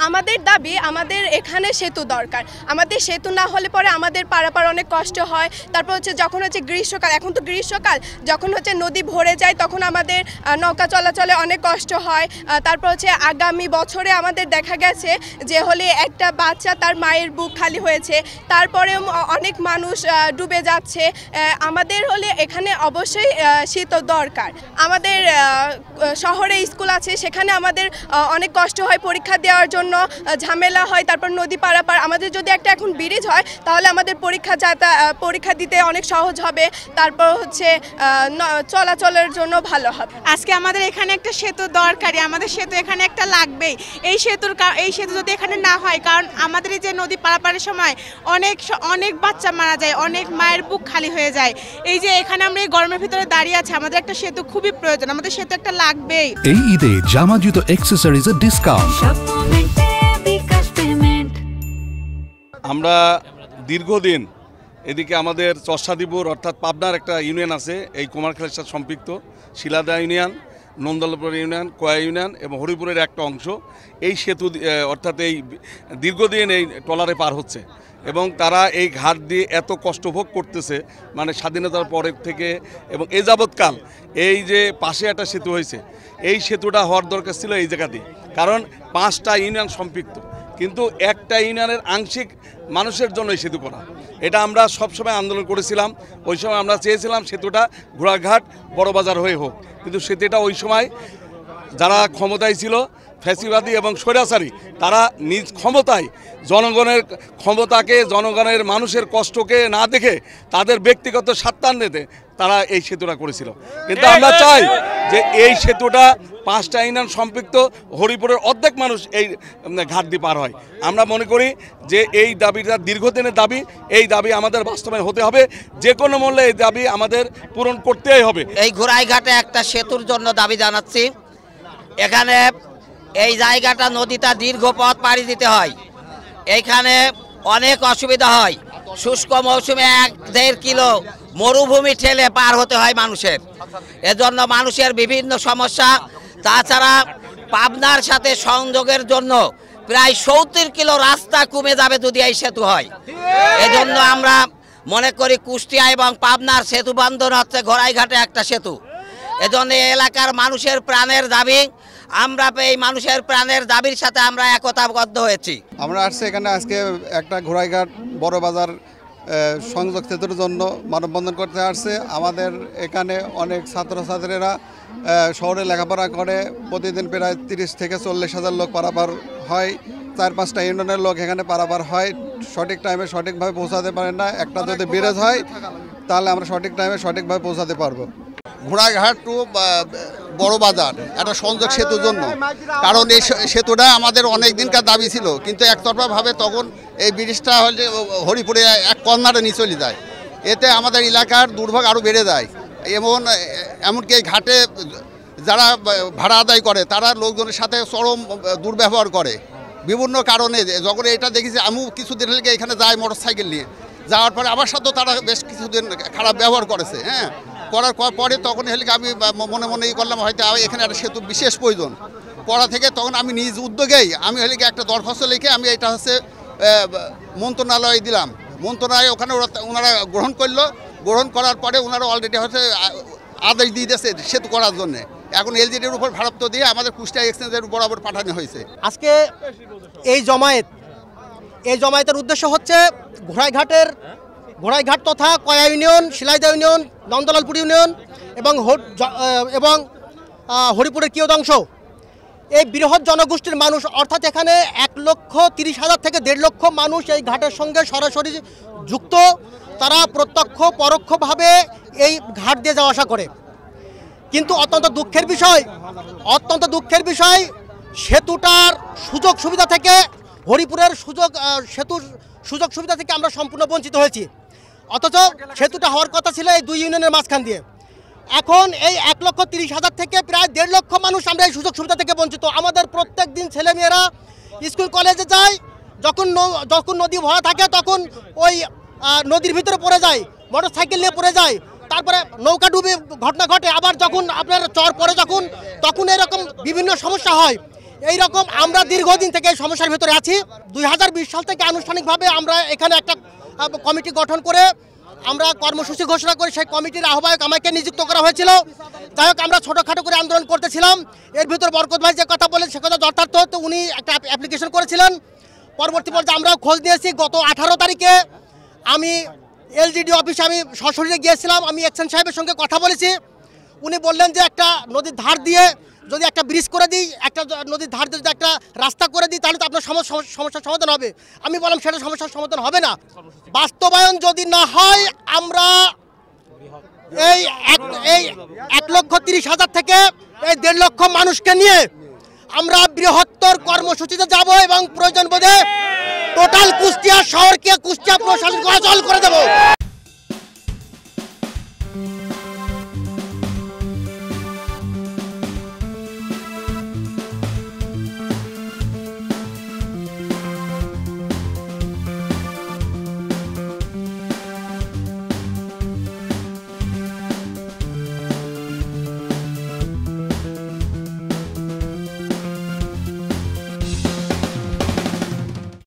আমাদের দাবি আমাদের এখানে সেতু দরকার। আমাদের সেতু না হলে পরে আমাদের পারাপার অনেক কষ্ট হয়। তারপর হচ্ছে যখন হচ্ছে গ্রীষ্মকাল, এখন তো গ্রীষ্মকাল, যখন হচ্ছে নদী ভরে যায় তখন আমাদের নৌকা চলাচলে অনেক কষ্ট হয়। তারপর হচ্ছে আগামী বছরে আমাদের দেখা গেছে যে হলে একটা বাচ্চা তার মায়ের বুক খালি হয়েছে, তারপরেও অনেক মানুষ ডুবে যাচ্ছে। আমাদের হলে এখানে অবশ্যই সেতু দরকার। আমাদের শহরে স্কুল আছে, সেখানে আমাদের অনেক কষ্ট হয় পরীক্ষা দেওয়ার জন্য, ঝামেলা হয়। তারপর নদী পারাপার, আমাদের যদি একটা এখন ব্রিজ হয় তাহলে আমাদের পরীক্ষা দিতে অনেক সহজ হবে। তারপর হচ্ছে চলাচলের জন্য ভালো হবে। আজকে আমাদের এখানে একটা সেতু দরকারি, আমাদের সেতু এখানে একটা লাগবেই। এই সেতু যদি এখানে না হয়, কারণ আমাদের এই যে নদী পারাপারের সময় অনেক বাচ্চা মারা যায়, অনেক মায়ের বুক খালি হয়ে যায়। এই যে এখানে আমরা এই গরমের ভিতরে দাঁড়িয়ে আছি, আমাদের একটা সেতু খুবই প্রয়োজন, আমাদের সেতু একটা লাগবেই। এই ঈদে জামা জুতো অ্যাকসেসরিজের ডিসকাউন্ট। আমরা দীর্ঘদিন এদিকে আমাদের চর্ষাদিপুর অর্থাৎ পাবনার একটা ইউনিয়ন আছে, এই কুমারখালীর সাথে সম্পৃক্ত শিলাদা ইউনিয়ন, নন্দলাপুর ইউনিয়ন, কয়া ইউনিয়ন এবং হরিপুরের একটা অংশ এই সেতু অর্থাৎ এই দীর্ঘদিন এই ট্রলারে পার হচ্ছে এবং তারা এই ঘাট দিয়ে এত কষ্ট ভোগ করতেছে, মানে স্বাধীনতার পরের থেকে। এবং এ যাবৎকাল এই যে পাশে একটা সেতু হয়েছে, এই সেতুটা হওয়ার দরকার ছিল এই জায়গাতে, কারণ 5টা ইউনিয়ন সম্পৃক্ত, কিন্তু একটা ইউনিয়নের আংশিক মানুষের জন্য এই সেতু করা। এটা আমরা সবসময় আন্দোলন করেছিলাম। ওই সময় আমরা চেয়েছিলাম সেতুটা ঘোড়াঘাট বড়বাজার হয়ে হোক, কিন্তু সেতুটা ওই সময় যারা ক্ষমতায় ছিল ফ্যাসিবাদী এবং স্বৈরাচারী, তারা নিজ ক্ষমতায় জনগণের ক্ষমতাকে, জনগণের মানুষের কষ্টকে না দেখে তাদের ব্যক্তিগত স্বার্থান্বিতে তারা এই সেতুটা করেছিল। কিন্তু আমরা চাই যে এই সেতুটা 5টা ইউনিয়ন সম্পৃক্ত, হরিপুরের অর্ধেক মানুষ এই ঘাট দিয়ে পার হয়। আমরা মনে করি যে এই দাবিটা দীর্ঘদিনের দাবি, এই দাবি আমাদের বাস্তবায়ন হতে হবে, যে কোনো মূল্যে এই দাবি আমাদের পূরণ করতেই হবে। এই ঘোড়াইঘাটে একটা সেতুর জন্য দাবি জানাচ্ছি। এখানে এই জায়গাটা নদীটা দীর্ঘ পথ পাড়ি দিতে হয়, এইখানে অনেক অসুবিধা হয়। শুষ্ক মৌসুমে 1-1.5 কিলো মরুভূমি ঠেলে পার হতে হয় মানুষের, এজন্য মানুষের বিভিন্ন সমস্যা। তাছাড়া পাবনার সাথে সংযোগের জন্য প্রায় 70 কিলো রাস্তা কমে যাবে যদি এই সেতু হয়। এজন্য আমরা মনে করি কুষ্টিয়া এবং পাবনার সেতু বন্ধন হচ্ছে ঘোড়াইঘাটে একটা সেতু। এজন্য এলাকার মানুষের প্রাণের দাবি, আমরা এই মানুষের প্রাণের দাবির সাথে আমরা একতাবদ্ধ হয়েছি। আমরা আসছি এখানে আজকে একটা ঘোড়াইঘাট বড়বাজার সংযোগ সেতুর জন্য মানববন্ধন করতে আসছে। আমাদের এখানে অনেক ছাত্রছাত্রীরা শহরে লেখাপড়া করে, প্রতিদিন প্রায় 30 থেকে 40 হাজার লোক পারাপার হয়। 4-5টা ইউনিয়নের লোক এখানে পারাপার হয়, সঠিক টাইমে সঠিকভাবে পৌঁছাতে পারে না। একটা যদি ব্রিজ হয় তাহলে আমরা সঠিক টাইমে সঠিকভাবে পৌঁছাতে পারবো। ঘোড়াঘাট টু বড়বাজার একটা সংযোগ সেতুর জন্য, কারণ এই সেতুটা আমাদের অনেক দিনকার দাবি ছিল, কিন্তু একতরফাভাবে তখন এই ব্রিজটা হলে হরিপুরে এক কর্নারে নিয়ে চলে যায়। এতে আমাদের এলাকার দুর্ভোগ আরও বেড়ে যায়। এমনকি এই ঘাটে যারা ভাড়া আদায় করে তারা লোকজনের সাথে চরম দুর্ব্যবহার করে বিভিন্ন কারণে। যখন এটা দেখেছি, আমিও কিছুদিন হলে এখানে যাই মোটরসাইকেল নিয়ে, যাওয়ার পরে আমার সাথেও তারা বেশ কিছুদিন খারাপ ব্যবহার করেছে। করার পরে তখন হলে আমি মনে মনে করলাম হয়তো এখানে একটা সেতু বিশেষ প্রয়োজন। করা থেকে তখন আমি নিজ উদ্যোগেই আমি হলে একটা দরখাস্ত লিখে আমি এটা হচ্ছে মন্ত্রণালয়ে দিলাম। মন্ত্রণালয় ওখানে ওনারা গ্রহণ করলো। গ্রহণ করার পরে ওনারা অলরেডি হচ্ছে আদেশ দিয়ে দিয়েছে সেতু করার জন্যে। এখন এলজিডির উপর ভারপ্ত দিয়ে আমাদের কুষ্টিয়া এক্সচেঞ্জের বরাবর পাঠানো হয়েছে। আজকে এই জমায়েতের উদ্দেশ্য হচ্ছে ঘোড়াইঘাট তথা কয়া ইউনিয়ন, শিলাইদা ইউনিয়ন, নন্দলালপুর ইউনিয়ন এবং হরিপুরের কিয়দাংশ, এই বৃহৎ জনগোষ্ঠীর মানুষ, অর্থাৎ এখানে 1,30,000 থেকে 1.5 লক্ষ মানুষ এই ঘাটের সঙ্গে সরাসরি যুক্ত। তারা প্রত্যক্ষ পরোক্ষভাবে এই ঘাট দিয়ে যাওয়া আসা করে। কিন্তু অত্যন্ত দুঃখের বিষয় সেতুটার সুযোগ সুবিধা থেকে, হরিপুরের সেতুর সুযোগ সুবিধা থেকে আমরা সম্পূর্ণ বঞ্চিত হয়েছি। অথচ সেতুটা হওয়ার কথা ছিল এই 2 ইউনিয়নের মাঝখান দিয়ে। এখন এই 1,30,000 থেকে প্রায় 1.5 লক্ষ মানুষ আমরা এই সুযোগ সুবিধা থেকে বঞ্চিত। আমাদের প্রত্যেক দিন ছেলেমেয়েরা স্কুল কলেজে যায়, যখন নদী ভরা থাকে তখন ওই নদীর ভিতরে পড়ে যায়, মোটরসাইকেল নিয়ে পড়ে যায়, তারপরে নৌকা ডুবে ঘটনা ঘটে, আবার যখন আপনার চর পড়ে তখন এরকম বিভিন্ন সমস্যা হয়। এই রকম আমরা দীর্ঘদিন থেকে এই সমস্যার ভিতরে আছি। 2020 সাল থেকে আনুষ্ঠানিকভাবে আমরা এখানে একটা কমিটি গঠন করে আমরা কর্মসূচি ঘোষণা করে সেই কমিটির আহ্বায়ক আমাকে নিযুক্ত করা হয়েছিল। যাই হোক, আমরা ছোটোখাটো করে আন্দোলন করতেছিলাম। এর ভিতর বরকত ভাই যে কথা বলেন সে কথা যথার্থ, তো উনি একটা অ্যাপ্লিকেশন করেছিলেন। পরবর্তী পর্যায়ে আমরাও খোঁজ নিয়েছি। গত 18 তারিখে আমি এলজিডি অফিসে আমি সশরীরে গিয়েছিলাম। আমি এক্সেন সাহেবের সঙ্গে কথা বলেছি। উনি বললেন যে একটা নদীর ধার দিয়ে যদি একটা ব্রিজ করে দিই, একটা নদীর ধার দিয়ে যদি একটা রাস্তা করে দিই তাহলে তো আপনার সমস্যার সমাধান হবে। আমি বললাম সেটা সমস্যার সমাধান হবে না। বাস্তবায়ন যদি না হয় আমরা এই 1,30,000 থেকে এই 1.5 লক্ষ মানুষকে নিয়ে আমরা বৃহত্তর কর্মসূচিতে যাব এবং প্রয়োজন বোধে টোটাল কুষ্টিয়া শহরকে কুষ্টিয়া প্রশাসন অচল করে দেব।